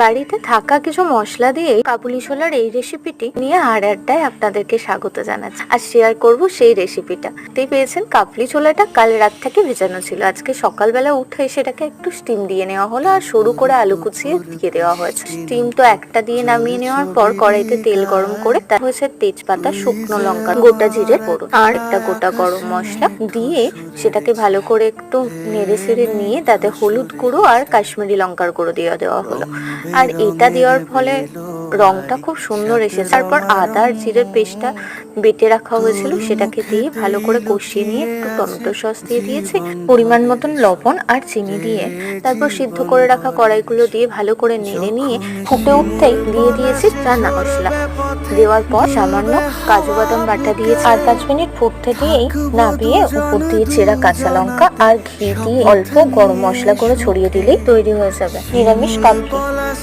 বাড়িতে থাকা কিছু মশলা দিয়ে কাবুলি ছোলার এই রেসিপিটি নিয়ে আর আড্ডায় আপনাদেরকে স্বাগত জানাচ্ছি। আর শেয়ার করব সেই রেসিপিটা। পেয়েছেন কাবুলি ছোলাটা কাল রাত থেকে ভেজানো ছিল। আজকে সকালবেলা উঠে সেটাকে একটু স্টিম দিয়ে নেওয়া হলো আর সরু করে আলু কুচিয়ে দিয়ে দেওয়া হয়েছে। স্টিম তো একটা দিয়ে নামিয়ে নেওয়ার পর কড়াইতে তেল গরম করে তার হয়েছে তেজপাতা, শুকনো লঙ্কা, গোটা জিরে ফোড়ন আর একটা গোটা গরম মশলা দিয়ে সেটাকে ভালো করে একটু নেড়ে ছেড়ে নিয়ে তাতে হলুদ গুঁড়ো আর কাশ্মীরি লঙ্কার গুঁড়ো দিয়ে দেওয়া হলো। আর এটা দেওয়ার ফলে রংটা খুব সুন্দর এসেছে। তারপর আদা আর জিরের পেস্টটা বেটে রাখা হয়েছিল সেটাকে দিয়ে ভালো করে কষিয়ে নিয়ে একটু টমেটো সস দিয়ে দিয়েছি, পরিমাণ মতন লবণ আর চিনি দিয়ে তারপর সিদ্ধ করে রাখা কড়াইগুলো দিয়ে ভালো করে নেড়ে নিয়ে ফুটে উঠতেই দিয়ে দিয়েছি রান্না মশলা। দেওয়ার পর সামান্য কাজু বাদাম বাটা দিয়েছি। 4-5 মিনিট ফুটতে দিয়েই নামিয়ে উপর দিয়ে চেরা কাঁচা লঙ্কা আর ঘি দিয়ে অল্প গরম মশলা করে ছড়িয়ে দিলেই তৈরি হয়ে যাবে নিরামিষ কাবলি।